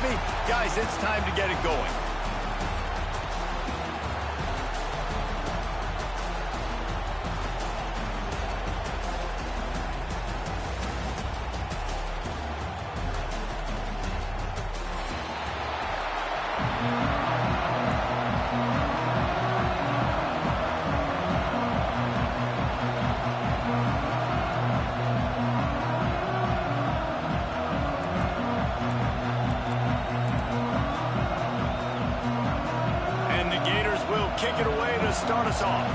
me? Guys, it's time to get it going. Kick it away to start us off.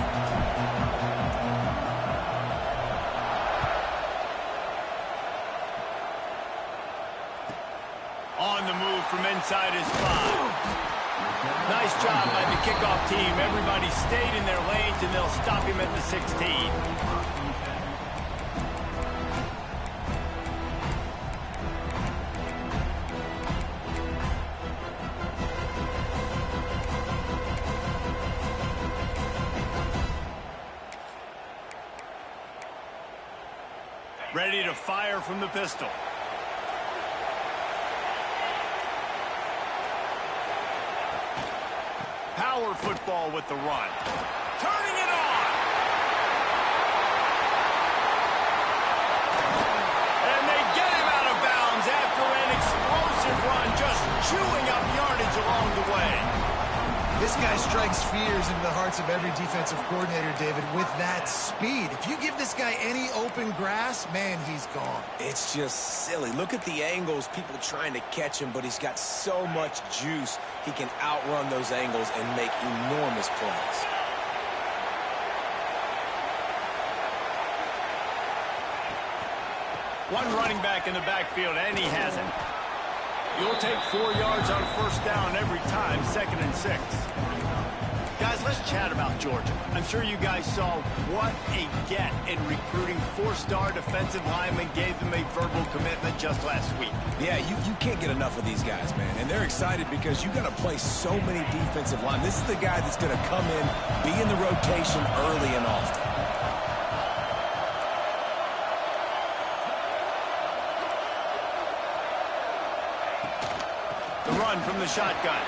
On the move from inside his 5. Nice job by the kickoff team. Everybody stayed in their lanes, and they'll stop him at the 16. Ready to fire from the pistol. Power football with the run. Turning it on. And they get him out of bounds after an explosive run, just chewing up yardage along the way. This guy strikes fears into the hearts of every defensive coordinator, David, with that speed. If you give this guy any open grass, man, he's gone. It's just silly. Look at the angles, people trying to catch him, but he's got so much juice. He can outrun those angles and make enormous plays. One running back in the backfield, and he hasn't. You'll take 4 yards on first down every time, 2nd and 6. Guys, let's chat about Georgia. I'm sure you guys saw what a get in recruiting 4-star defensive linemen, gave them a verbal commitment just last week. Yeah, you can't get enough of these guys, man. And they're excited because you got to play so many defensive linemen. This is the guy that's going to come in, be in the rotation early and often. Run from the shotgun.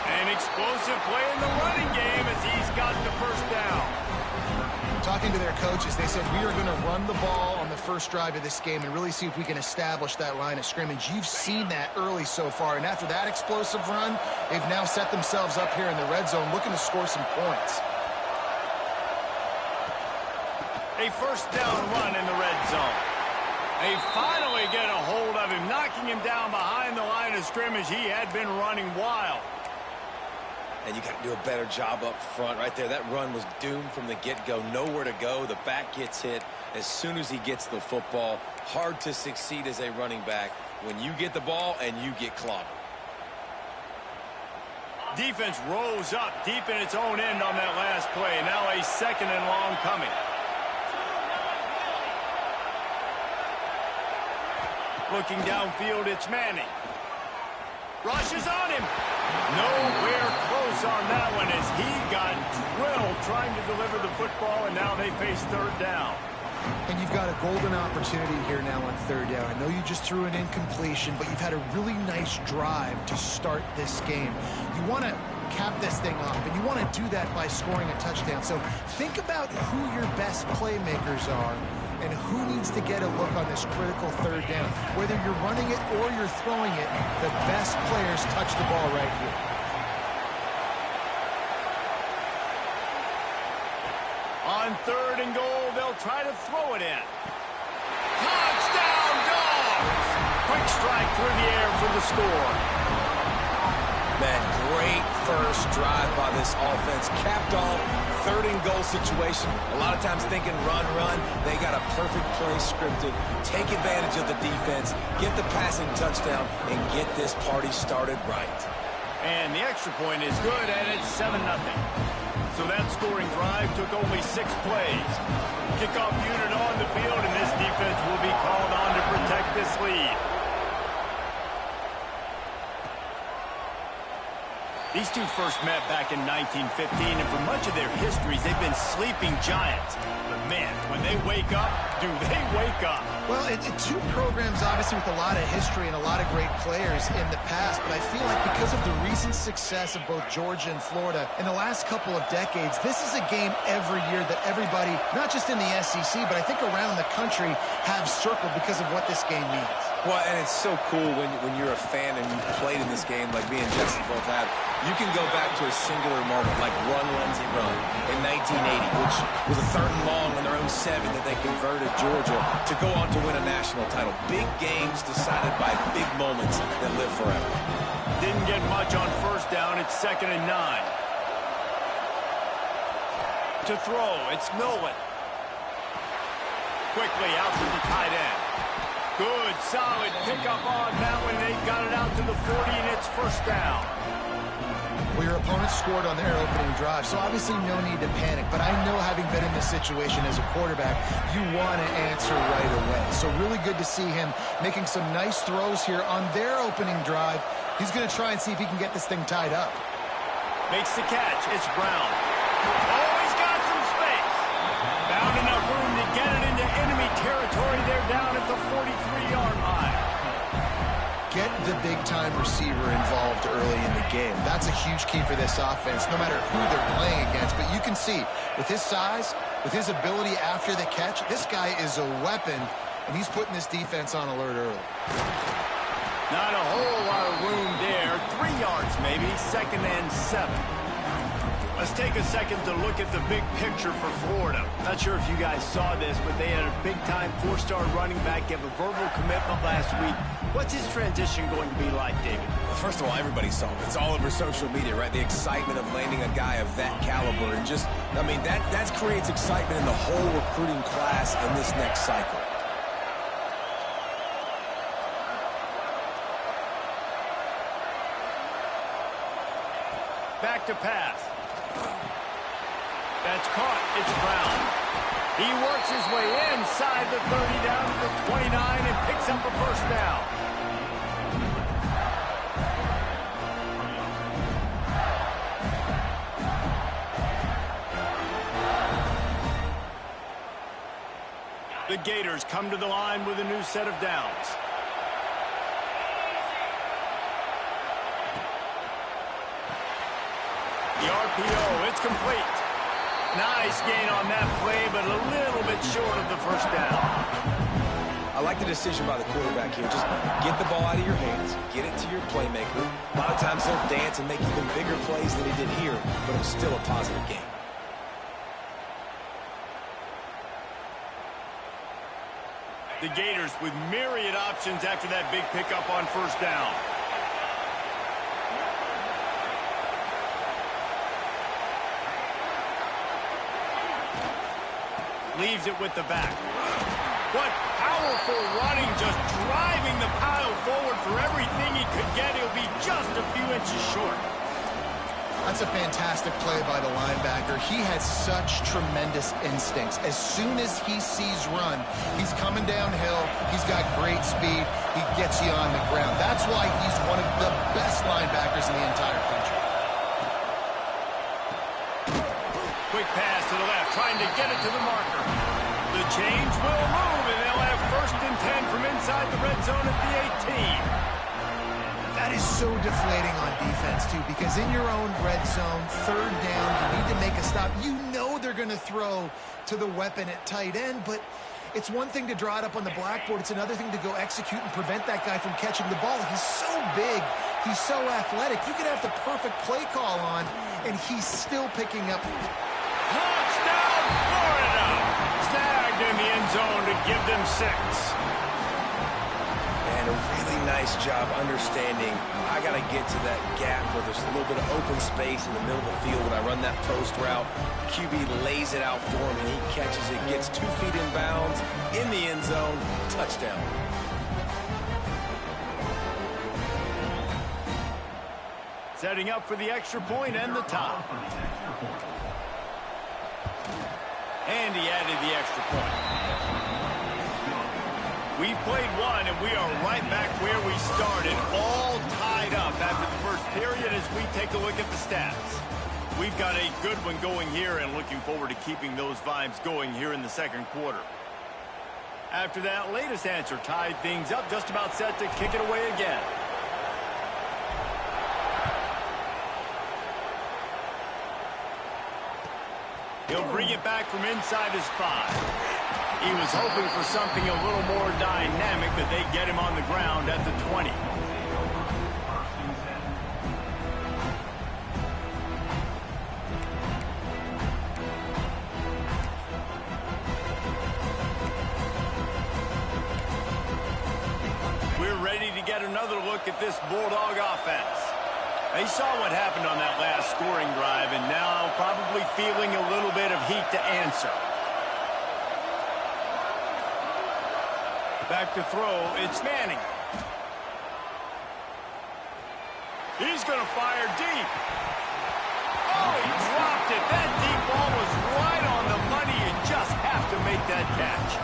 An explosive play in the running game as he's got the first down. Talking to their coaches, they said we are going to run the ball on the first drive of this game and really see if we can establish that line of scrimmage. You've seen that early so far, and after that explosive run, they've now set themselves up here in the red zone looking to score some points. A first down run in the red zone. They finally get a hold of him, knocking him down behind the line of scrimmage. He had been running wild. And you got to do a better job up front right there. That run was doomed from the get-go. Nowhere to go. The back gets hit as soon as he gets the football. Hard to succeed as a running back when you get the ball and you get clobbered. Defense rose up deep in its own end on that last play. Now a 2nd and long coming. Looking downfield, it's Manning. Rushes on him. Nowhere close on that one as he got drilled trying to deliver the football, and now they face 3rd down. And you've got a golden opportunity here now on 3rd down. I know you just threw an incompletion, but you've had a really nice drive to start this game. You want to cap this thing off, and you want to do that by scoring a touchdown. So think about who your best playmakers are and who needs to get a look on this critical 3rd down. Whether you're running it or you're throwing it, the best players touch the ball right here. On 3rd and goal, they'll try to throw it in. Touchdown, Dogs! Quick strike through the air for the score. Man, great first drive by this offense. Capped off, 3rd and goal situation. A lot of times thinking run. They got a perfect play scripted. Take advantage of the defense, get the passing touchdown, and get this party started right. And the extra point is good, and it's 7-0. So that scoring drive took only 6 plays. Kickoff unit on the field, and this defense will be called on to protect this lead. These two first met back in 1915, and for much of their histories, they've been sleeping giants. But man, when they wake up, do they wake up? Well, two programs, obviously, with a lot of history and a lot of great players in the past, but I feel like because of the recent success of both Georgia and Florida in the last couple of decades, this is a game every year that everybody, not just in the SEC, but I think around the country, have circled because of what this game means. Well, and it's so cool when you're a fan and you've played in this game like me and Jesse both have. You can go back to a singular moment like Run, Lindsey, Run in 1980, which was a 3rd and long on their own 7 that they converted Georgia to go on to win a national title. Big games decided by big moments that live forever. Didn't get much on first down. It's 2nd and 9. To throw, it's Nolan. Quickly out to the tight end. Good, solid pickup on that one. They got it out to the 40, and it's first down. Well, your opponent scored on their opening drive, so obviously no need to panic. But I know, having been in this situation as a quarterback, you want to answer right away. So really good to see him making some nice throws here on their opening drive. He's going to try and see if he can get this thing tied up. Makes the catch. It's Brown. Oh, he's got some space. Found enough room to get it into enemy territory. They're down at the 43-yard line. Get the big-time receiver involved early in the game. That's a huge key for this offense, no matter who they're playing against. But you can see, with his size, with his ability after the catch, this guy is a weapon, and he's putting this defense on alert early. Not a whole lot of room there. 3 yards maybe, 2nd and 7. Let's take a second to look at the big picture for Florida. Not sure if you guys saw this, but they had a big-time 4-star running back give a verbal commitment last week. What's his transition going to be like, David? Well, first of all, everybody saw it. It's all over social media, right? The excitement of landing a guy of that caliber. And just, I mean, that creates excitement in the whole recruiting class in this next cycle. Back to pass. That's caught. It's Brown. He works his way inside the 30 down to the 29 and picks up a first down. The Gators come to the line with a new set of downs. The RPO, it's complete. Nice gain on that play, but a little bit short of the first down. I like the decision by the quarterback here. Just get the ball out of your hands, get it to your playmaker. A lot of times he'll dance and make even bigger plays than he did here, but it was still a positive game. The Gators with myriad options after that big pickup on first down. Leaves it with the back. What powerful running, just driving the pile forward for everything he could get. He'll be just a few inches short. That's a fantastic play by the linebacker. He has such tremendous instincts. As soon as he sees run, he's coming downhill. He's got great speed. He gets you on the ground. That's why he's one of the best linebackers in the entire country. Quick pass to the left, trying to get it to the marker. The change will move, and they'll have 1st and 10 from inside the red zone at the 18. That is so deflating on defense, too, because in your own red zone, 3rd down, you need to make a stop. You know they're going to throw to the weapon at tight end, but it's one thing to draw it up on the blackboard. It's another thing to go execute and prevent that guy from catching the ball. He's so big. He's so athletic. You could have the perfect play call on, and he's still picking up. Touchdown, Florida! Snagged in the end zone to give them 6. And a really nice job understanding I got to get to that gap where there's a little bit of open space in the middle of the field when I run that post route. QB lays it out for him, and he catches it, gets 2 feet in bounds, in the end zone, touchdown. Setting up for the extra point and the tie. And he added the extra point. We've played one, and we are right back where we started, all tied up after the first period as we take a look at the stats. We've got a good one going here and looking forward to keeping those vibes going here in the second quarter. After that latest answer tied things up, just about set to kick it away again. He'll bring it back from inside his 5. He was hoping for something a little more dynamic, that they get him on the ground at the 20. We're ready to get another look at this Bulldog offense. They saw what happened on that last scoring drive, and now probably feeling a little bit of heat to answer. Back to throw, it's Manning. He's going to fire deep. Oh, he dropped it. That deep ball was right on the money. You just have to make that catch.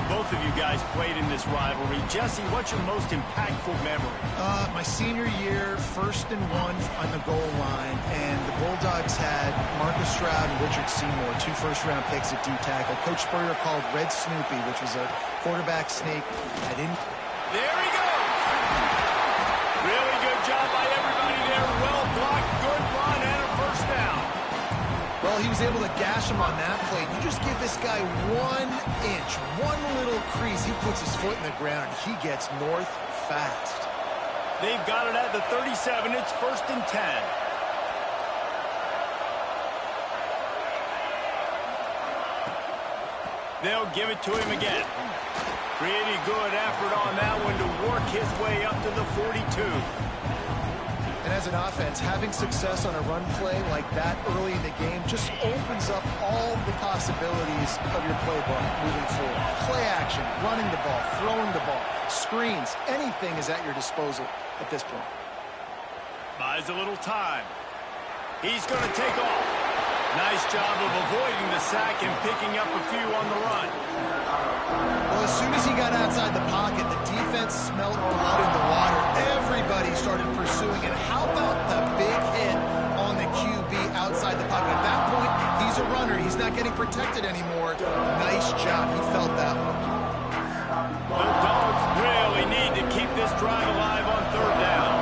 Both of you guys played in this rivalry. Jesse, what's your most impactful memory? My senior year, 1st and 1 on the goal line, and the Bulldogs had Marcus Stroud and Richard Seymour, 2 first-round picks at D-tackle. Coach Spurrier called Red Snoopy, which was a quarterback sneak. There he goes! Really good job by everybody there. Well blocked, good run, and a first down. Well, he was able to gash him on that play. You just give this guy 1 inch, one little crease. He puts his foot in the ground, and he gets north fast. They've got it at the 37. It's 1st and 10. They'll give it to him again. Pretty good effort on that one to work his way up to the 42. And as an offense, having success on a run play like that early in the game just opens up all the possibilities of your playbook moving forward. Play action, running the ball, throwing the ball, screens, anything is at your disposal at this point. Buys a little time. He's going to take off. Nice job of avoiding the sack and picking up a few on the run. Well, as soon as he got outside the pocket, the defense smelled blood in the water. Everybody started pursuing it. How about the big hit on the QB outside the pocket? At that point, he's a runner. He's not getting protected anymore. Nice job. He felt that one. The Dogs really need to keep this drive alive on 3rd down.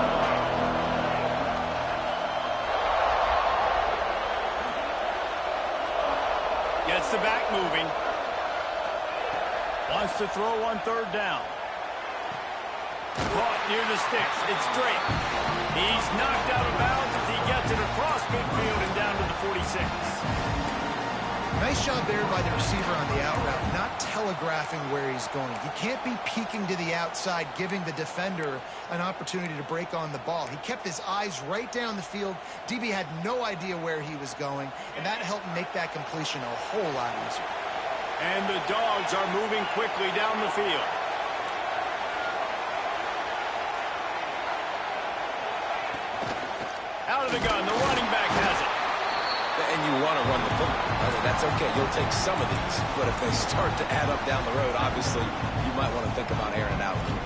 Gets the back moving. Wants to throw on 3rd down. Caught near the sticks. It's straight. He's knocked out of bounds as he gets it across midfield and down to the 46. Nice job there by the receiver on the out route, not telegraphing where he's going. He can't be peeking to the outside, giving the defender an opportunity to break on the ball. He kept his eyes right down the field. DB had no idea where he was going, and that helped make that completion a whole lot easier. And the Dogs are moving quickly down the field. Out of the gun, the running back has it. And you want to run the football. That's okay. You'll take some of these. But if they start to add up down the road, obviously, you might want to think about airing it out a little bit.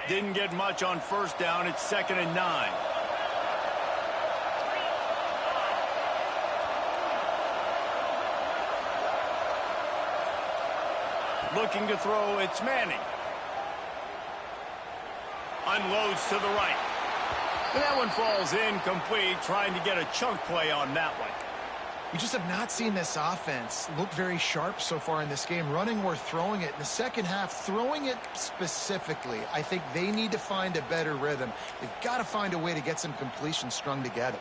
Didn't get much on 1st down. It's 2nd and 9. Looking to throw, it's Manning. Unloads to the right. And that one falls incomplete, trying to get a chunk play on that one. We just have not seen this offense look very sharp so far in this game, running or throwing it. In the second half, throwing it specifically, I think they need to find a better rhythm. They've got to find a way to get some completions strung together.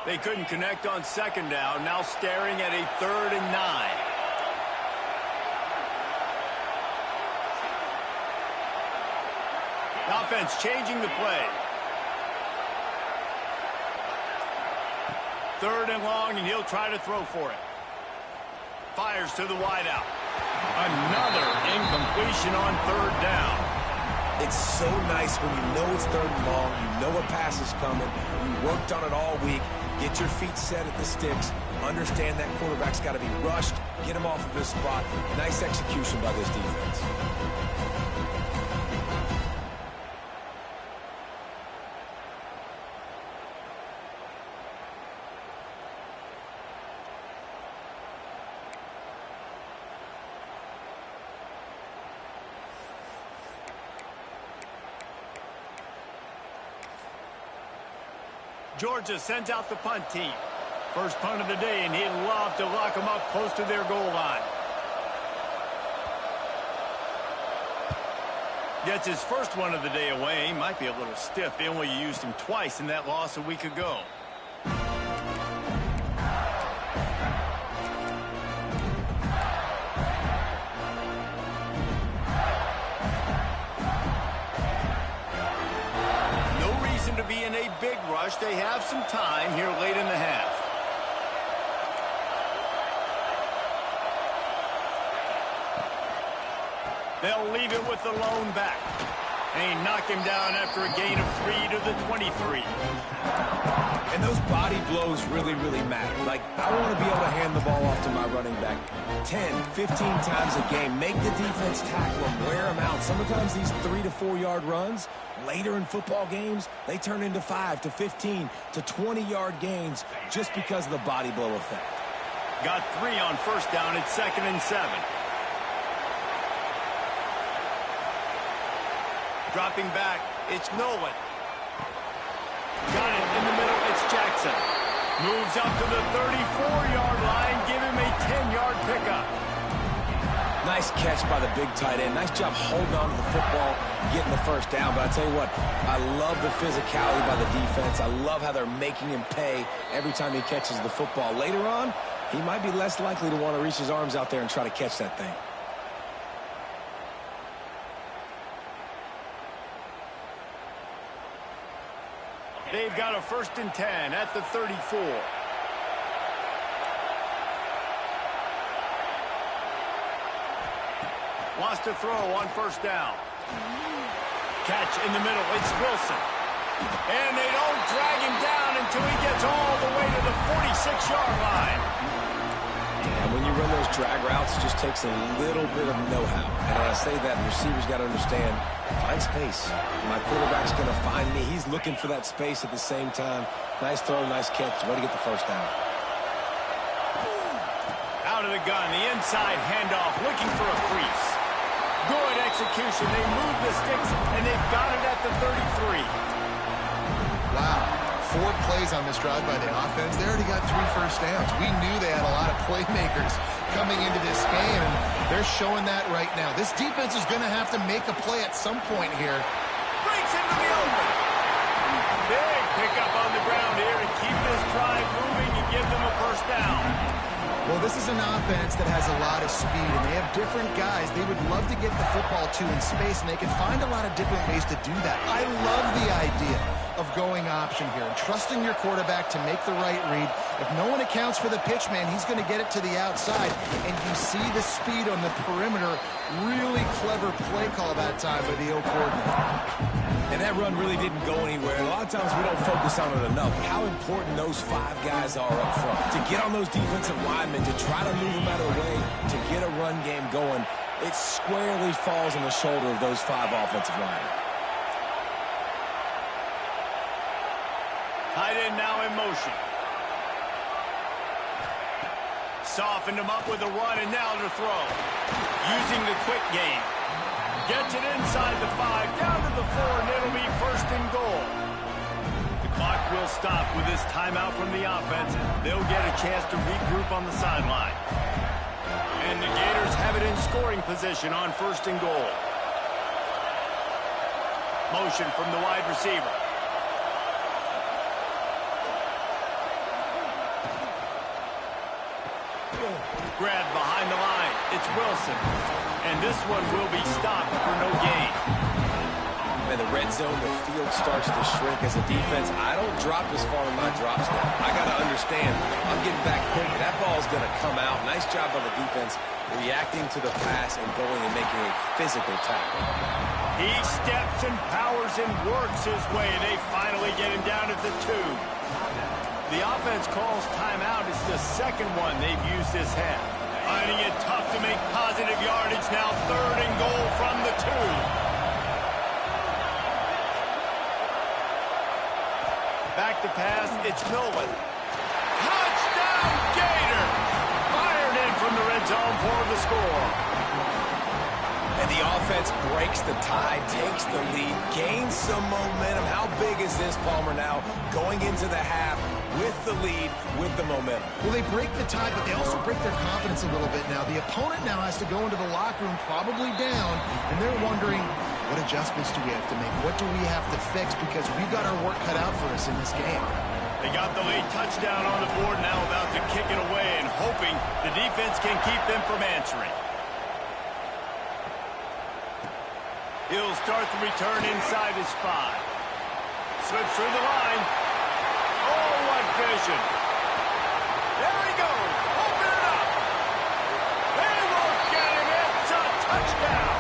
They couldn't connect on 2nd down, now staring at a 3rd and 9. The offense changing the play. 3rd and long, and he'll try to throw for it. fires to the wideout. Another incompletion on third down. It's so nice when you know it's third and long, you know a pass is coming, you worked on it all week, get your feet set at the sticks, understand that quarterback's got to be rushed, get him off of his spot. Nice execution by this defense. Georgia sends out the punt team. First punt of the day, and he'd love to lock them up close to their goal line. Gets his first one of the day away. He might be a little stiff. They only used him twice in that loss a week ago. To be in a big rush. They have some time here late in the half. They'll leave it with the lone back. They knock him down after a gain of 3 to the 23. And those body blows really, really matter. Like, I want to be able to hand the ball off to my running back 10, 15 times a game. Make the defense tackle him, wear him out. Sometimes these 3 to 4 yard runs, later in football games, they turn into 5 to 15 to 20 yard gains just because of the body blow effect. Got 3 on first down. It's 2nd and 7. Dropping back, it's Nolan. Got it in the middle, it's Jackson. Moves up to the 34-yard line, give him a 10-yard pickup. Nice catch by the big tight end. Nice job holding on to the football, getting the first down. But I tell you what, I love the physicality by the defense. I love how they're making him pay every time he catches the football. Later on, he might be less likely to want to reach his arms out there and try to catch that thing. They've got a 1st and 10 at the 34. Wants to throw on first down. Catch in the middle. It's Wilson. And they don't drag him down until he gets all the way to the 46-yard line. Yeah, when you run those drag routes, it just takes a little bit of know-how. And when I say that, the receiver's got to understand, find space. My quarterback's going to find me. He's looking for that space at the same time. Nice throw, nice catch. Way to get the first down. Out of the gun, the inside handoff, looking for a crease. Good execution. They move the sticks, and they've got it at the 33. Wow. 4 plays on this drive by the offense. They already got 3 first downs. We knew they had a lot of playmakers coming into this game, and they're showing that right now. This defense is going to have to make a play at some point here. Breaks into the open. Big pickup on the ground here to keep this drive moving and give them a first down. Well, this is an offense that has a lot of speed, and they have different guys they would love to get the football to in space, and they can find a lot of different ways to do that. I love the idea of going option here and trusting your quarterback to make the right read. If no one accounts for the pitch, man, he's going to get it to the outside, and you see the speed on the perimeter. Really clever play call that time by the O coordinator. And that run really didn't go anywhere. A lot of times we don't focus on it enough. How important those 5 guys are up front. To get on those defensive linemen, to try to move them out of the way, to get a run game going, it squarely falls on the shoulder of those 5 offensive linemen. Tight end now in motion. Softened him up with a run, and now to throw. Using the quick game. Gets it inside the 5, down to the 4, and it'll be 1st and goal. The clock will stop with this timeout from the offense. They'll get a chance to regroup on the sideline. And the Gators have it in scoring position on 1st and goal. Motion from the wide receiver. Grabbed behind the line. It's Wilson. And this one will be stopped for no gain. In the red zone, the field starts to shrink as a defense. I don't drop as far in my drop step. I got to understand, I'm I'm getting back quickly. That ball is going to come out. Nice job by the defense reacting to the pass and going and making a physical tackle. He steps and powers and works his way. They finally get him down at the 2. The offense calls timeout. It's the second one they've used this half. Finding it tough to make positive yardage now. 3rd and goal from the 2. Back to pass, it's Nolan. Touchdown, Gator! Fired in from the red zone for the score. And the offense breaks the tie, takes the lead, gains some momentum. How big is this, Palmer, now going into the half with the lead, with the momentum? Well, they break the tie, but they also break their confidence a little bit now. The opponent now has to go into the locker room probably down, and they're wondering, what adjustments do we have to make? What do we have to fix? Because we've got our work cut out for us in this game. They got the lead touchdown on the board, now about to kick it away and hoping the defense can keep them from answering. He'll start the return inside his 5. Slips through the line. Oh, what vision. There he goes. Open it up. They won't get him. It's a touchdown.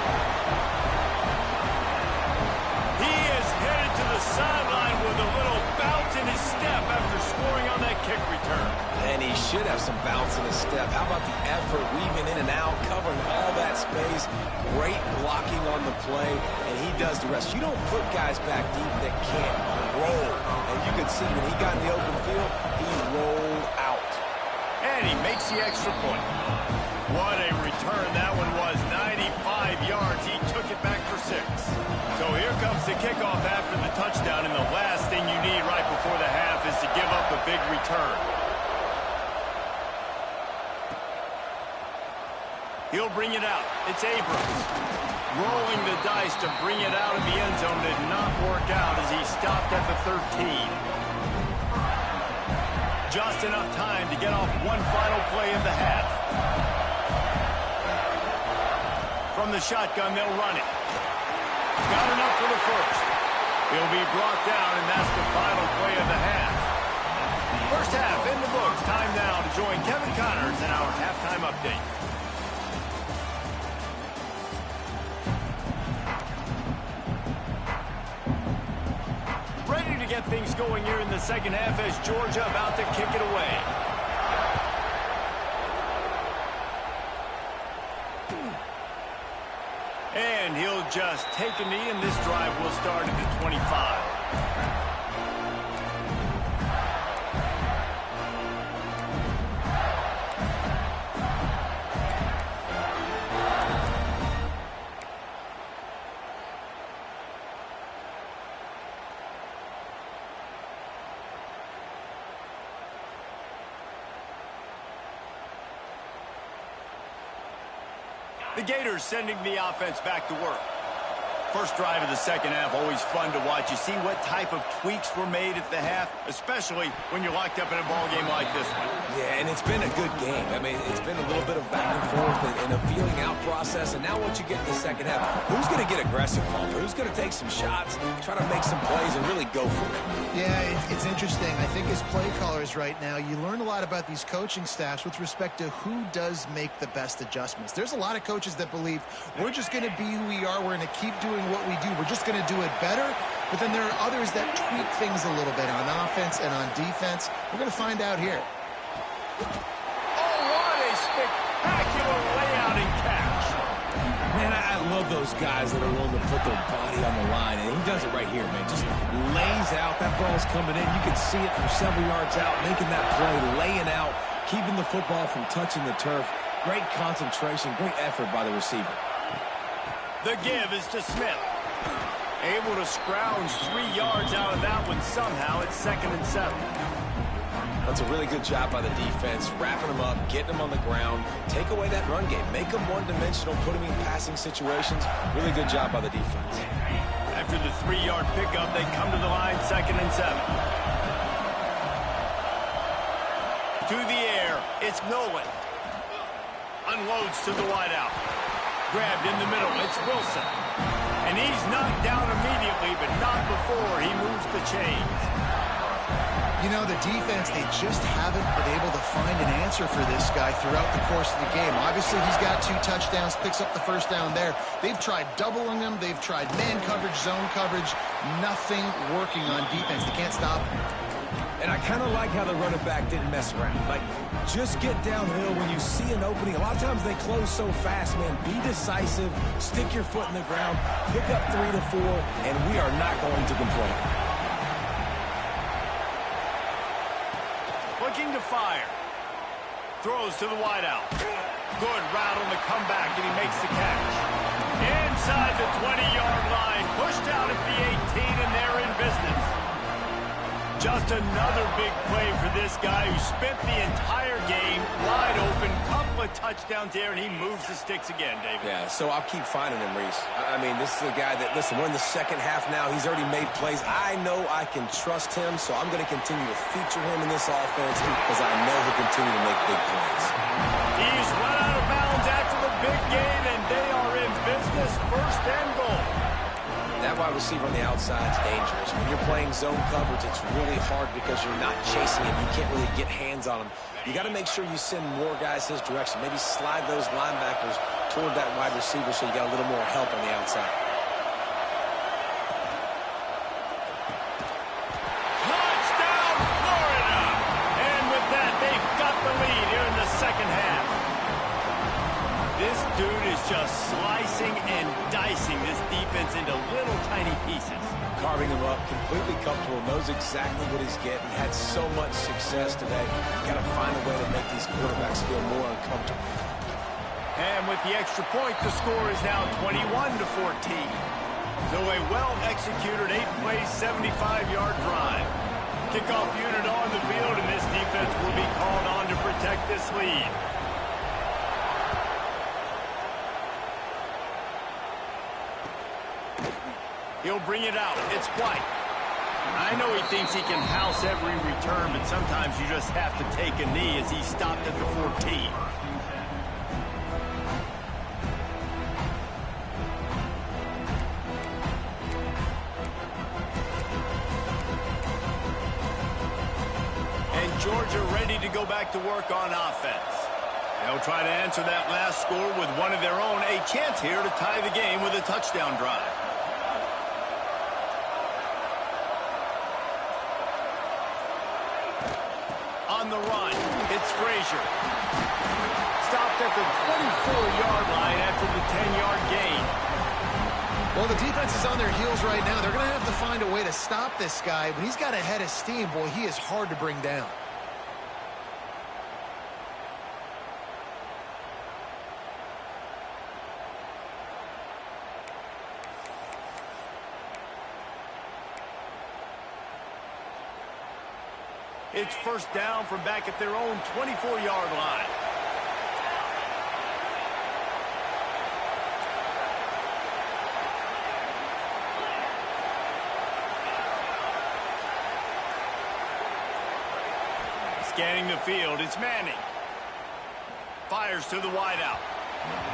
He is headed to the sideline with a little bounce in his step after scoring on that kick return. And he should have some bounce in his step. How about the effort, weaving in and out, covering all that space. Great blocking on the play, and he does the rest. You don't put guys back deep that can't roll. And you could see when he got in the open field, he rolled out. And he makes the extra point. What a return that one was. 95 yards. He took it back for 6. So here comes the kickoff after the touchdown, and the last thing you need right before the half is to give up a big return. He'll bring it out. It's Abrams. Rolling the dice to bring it out of the end zone did not work out as he stopped at the 13. Just enough time to get off one final play of the half. From the shotgun, they'll run it. Got enough for the first. He'll be brought down, and that's the final play of the half. First half in the books. Time now to join Kevin Connors in our halftime update. Ready to get things going here in the second half as Georgia about to kick it away. And he'll just take a knee, and this drive will start at the 25. The Gators sending the offense back to work. First drive of the second half, always fun to watch. You see what type of tweaks were made at the half, especially when you're locked up in a ball game like this one. Yeah, and it's been a good game. I mean, it's been a little bit of back and forth and a feeling out process. And now once you get in the second half, who's going to get aggressive, Palmer? Who's going to take some shots, try to make some plays, and really go for it? Yeah, it's interesting. I think as play callers right now, you learn a lot about these coaching staffs with respect to who does make the best adjustments. There's a lot of coaches that believe we're just going to be who we are. We're going to keep doing what we do. We're just going to do it better. But then there are others that tweak things a little bit on offense and on defense. We're going to find out here. Oh, what a spectacular layout and catch. Man, I love those guys that are willing to put their body on the line, and he does it right here, man. Just lays out. That ball's coming in. You can see it from several yards out, making that play, laying out, keeping the football from touching the turf. Great concentration, great effort by the receiver. The give is to Smith. Able to scrounge 3 yards out of that one somehow. It's 2nd and 7. That's a really good job by the defense, wrapping them up, getting them on the ground, take away that run game, make them one-dimensional, put them in passing situations. Really good job by the defense. After the 3-yard pickup, they come to the line, 2nd and 7. To the air, it's Nolan. Unloads to the wideout. Grabbed in the middle, it's Wilson. And he's knocked down immediately, but not before he moves the chains. You know, the defense, they just haven't been able to answer for this guy throughout the course of the game. Obviously, he's got 2 touchdowns, picks up the first down there. They've tried doubling him. They've tried man coverage, zone coverage. Nothing working on defense. They can't stop him. And I kind of like how the running back didn't mess around. Like, just get downhill when you see an opening. A lot of times they close so fast, man. Be decisive, stick your foot in the ground, pick up 3 to 4, and we are not going to complain. Looking to fire. Throws to the wideout. Good route on the comeback, and he makes the catch. Inside the 20-yard line. Pushed out at the 18, and they're in business. Just another big play for this guy who spent the entire game wide open. Couple of touchdowns there, and he moves the sticks again, David. Yeah, so I'll keep finding him, Reese. I mean, this is a guy that, listen, we're in the second half now. He's already made plays. I know I can trust him, so I'm going to continue to feature him in this offense because I know he'll continue to make big plays. He's run out of bounds after the big gain, and they are in business. First and goal. That wide receiver on the outside is dangerous. When you're playing zone coverage, it's really hard because you're not chasing him. You can't really get hands on him. You got to make sure you send more guys his direction. Maybe slide those linebackers toward that wide receiver so you got a little more help on the outside. Touchdown, Florida! And with that, they've got the lead here in the second half. This dude is just slicing and dicing this defense into little tiny pieces. Carving him up, completely comfortable, knows exactly what he's getting, had so much success today. You got to find a way to make these quarterbacks feel more uncomfortable. And with the extra point, the score is now 21-14. So a well-executed 8-play, 75-yard drive. Kickoff unit on the field, and this defense will be called on to protect this lead. He'll bring it out. It's White. I know he thinks he can house every return, but sometimes you just have to take a knee as he stopped at the 14. And Georgia ready to go back to work on offense. They'll try to answer that last score with one of their own. A chance here to tie the game with a touchdown drive. On the run, it's Frazier. Stopped at the 24-yard line after the 10-yard gain. Well, the defense is on their heels right now. They're going to have to find a way to stop this guy. When he's got a head of steam, boy, he is hard to bring down. It's first down from back at their own 24-yard line. Scanning the field, it's Manning. Fires to the wideout.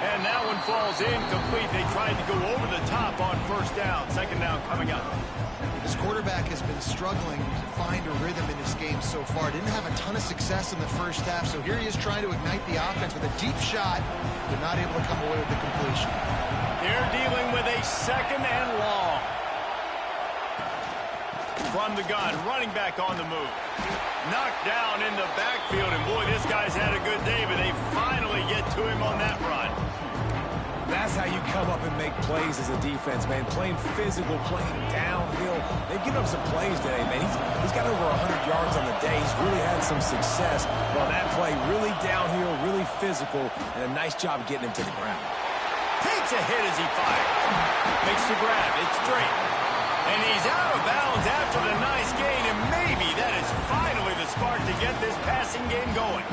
And that one falls incomplete. They tried to go over the top on first down. Second down coming up. This quarterback has been struggling to find a rhythm in this game so far. Didn't have a ton of success in the first half, so here he is trying to ignite the offense with a deep shot, but not able to come away with the completion. They're dealing with a second and long. From the gun, running back on the move. Knocked down in the backfield, and boy, this guy's had a good day, but they finally get to him on that run. That's how you come up and make plays as a defense, man. Playing physical, playing downhill. They've given up some plays today, man. He's got over 100 yards on the day. He's really had some success. But on that play, really downhill, really physical, and a nice job getting him to the ground. Takes a hit as he fires. Makes the grab. It's straight. And he's out of bounds after the nice gain, and maybe that is finally the spark to get this passing game going.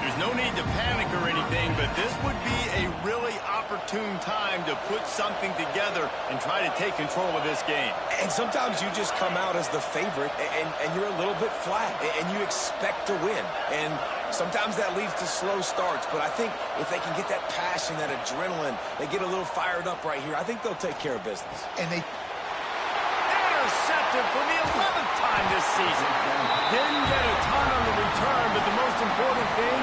There's no need to panic or anything, but this would be a really opportune time to put something together and try to take control of this game. And sometimes you just come out as the favorite, and you're a little bit flat, and you expect to win. And sometimes that leads to slow starts, but I think if they can get that passion, that adrenaline, they get a little fired up right here, I think they'll take care of business. And they intercepted for the 11th time this season. Didn't get a ton on the return, but the most important thing,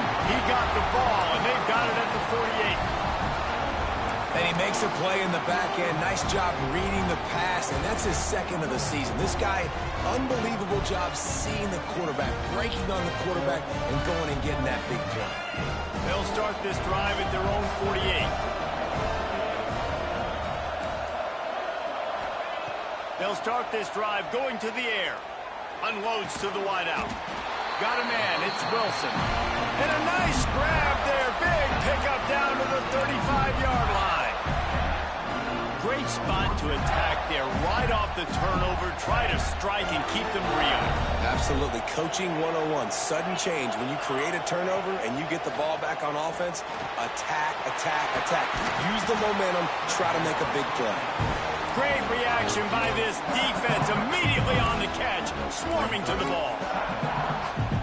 Makes a play in the back end. Nice job reading the pass, and that's his second of the season. This guy, unbelievable job seeing the quarterback, breaking on the quarterback, and going and getting that big play. They'll start this drive at their own 48. They'll start this drive going to the air. Unloads to the wideout. Got a man, it's Wilson. And a nice grab there. Big pickup down to the 35-yard line. Great spot to attack there. Right off the turnover. Try to strike and keep them real. Absolutely. Coaching 101. Sudden change. When you create a turnover and you get the ball back on offense, attack, attack, attack. Use the momentum. Try to make a big play. Great reaction by this defense. Immediately on the catch. Swarming to the ball.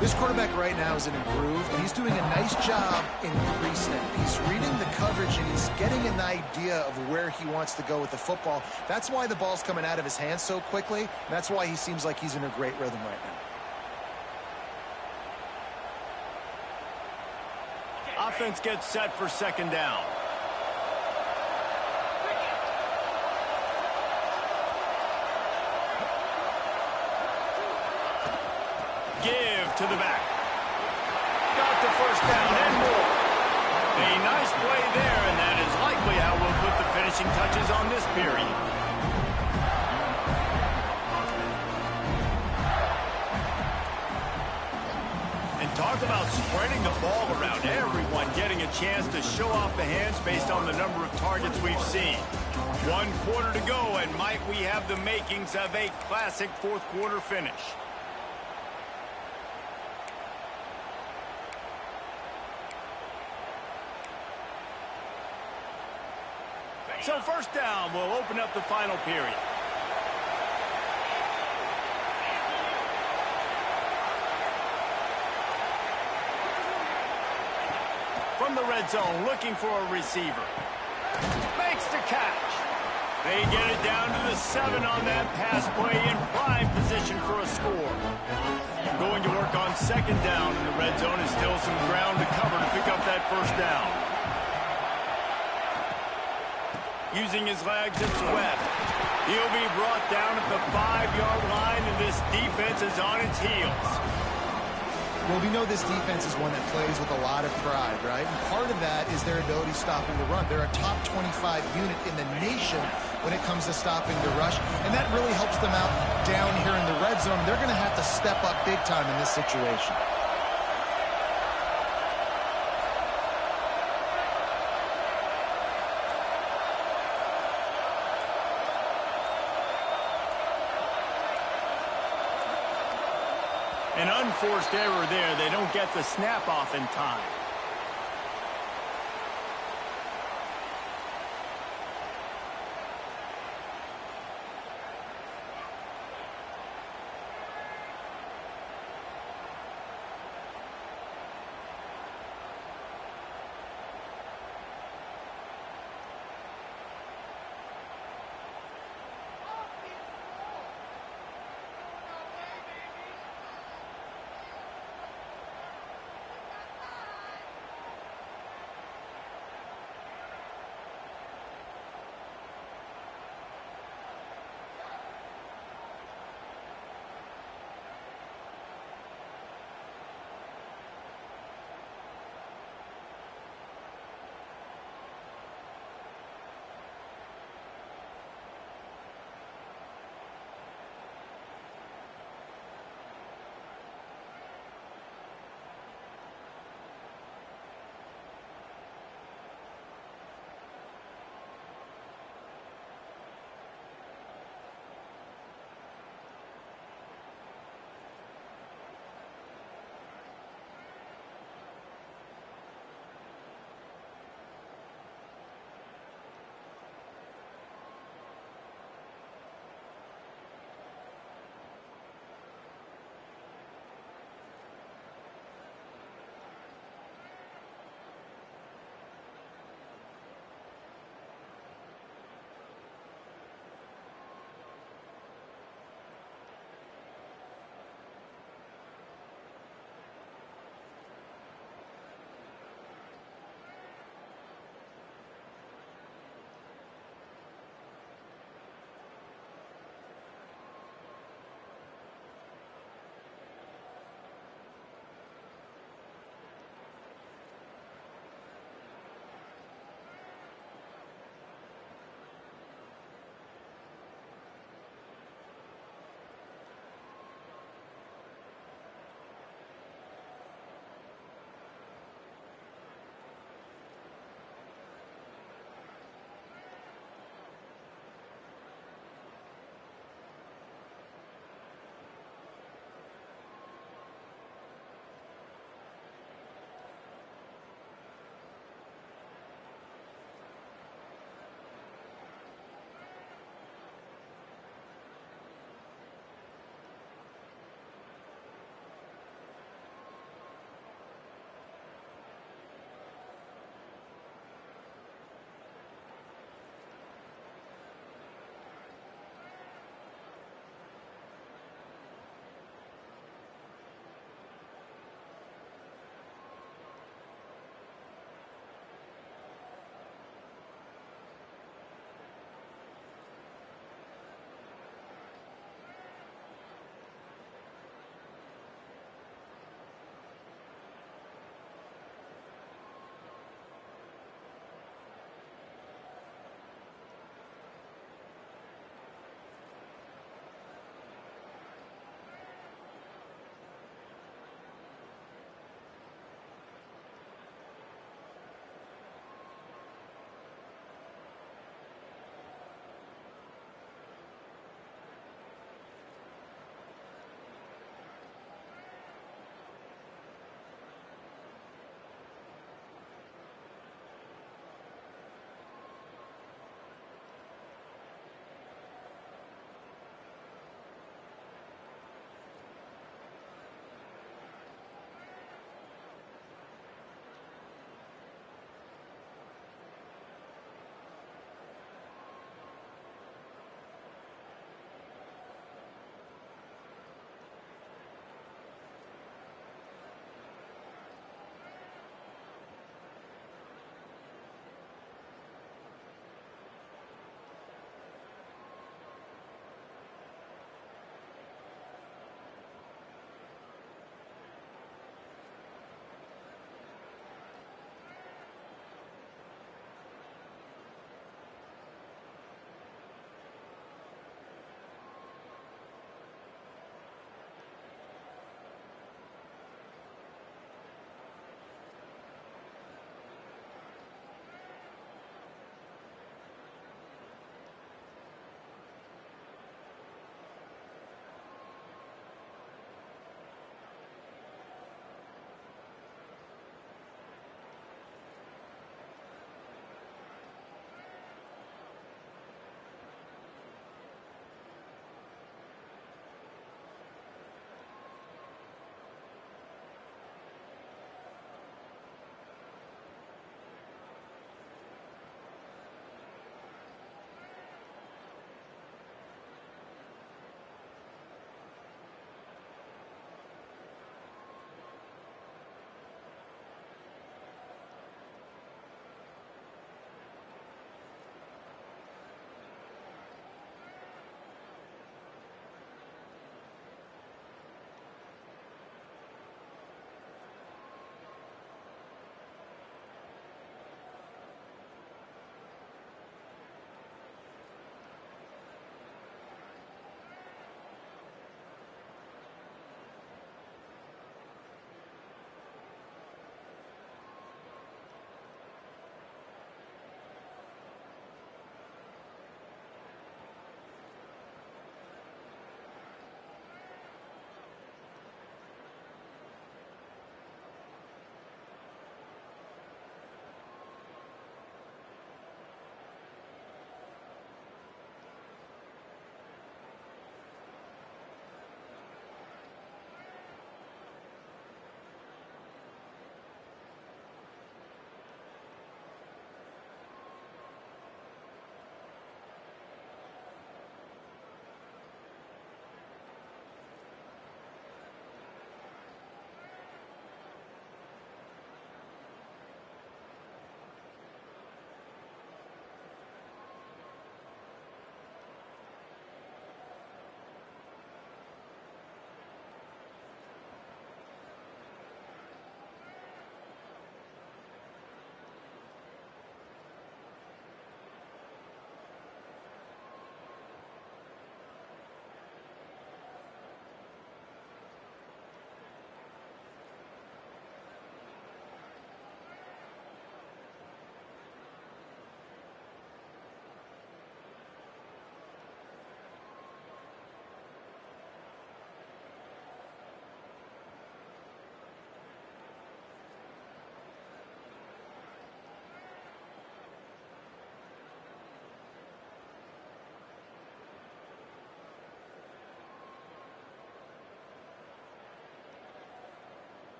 This quarterback right now is in a groove, and he's doing a nice job in pre-snap. He's reading the coverage, and he's getting an idea of where he wants to go with the football. That's why the ball's coming out of his hands so quickly, and that's why he seems like he's in a great rhythm right now. Offense gets set for second down. Give to the back. Got the first down and more. A nice play there, and that is likely how we'll put the finishing touches on this period. And talk about spreading the ball around. Everyone getting a chance to show off the hands based on the number of targets we've seen. 1 quarter to go, and might we have the makings of a classic fourth quarter finish. So first down will open up the final period. From the red zone, looking for a receiver. Makes the catch. They get it down to the 7 on that pass play in prime position for a score. Going to work on second down in the red zone is still some ground to cover to pick up that first down. Using his legs, it's Webb. He'll be brought down at the 5-yard line, and this defense is on its heels. Well, we know this defense is one that plays with a lot of pride, right? And part of that is their ability stopping the run. They're a top 25 unit in the nation when it comes to stopping the rush, and that really helps them out down here in the red zone. They're going to have to step up big time in this situation. An unforced error there. They don't get the snap off in time.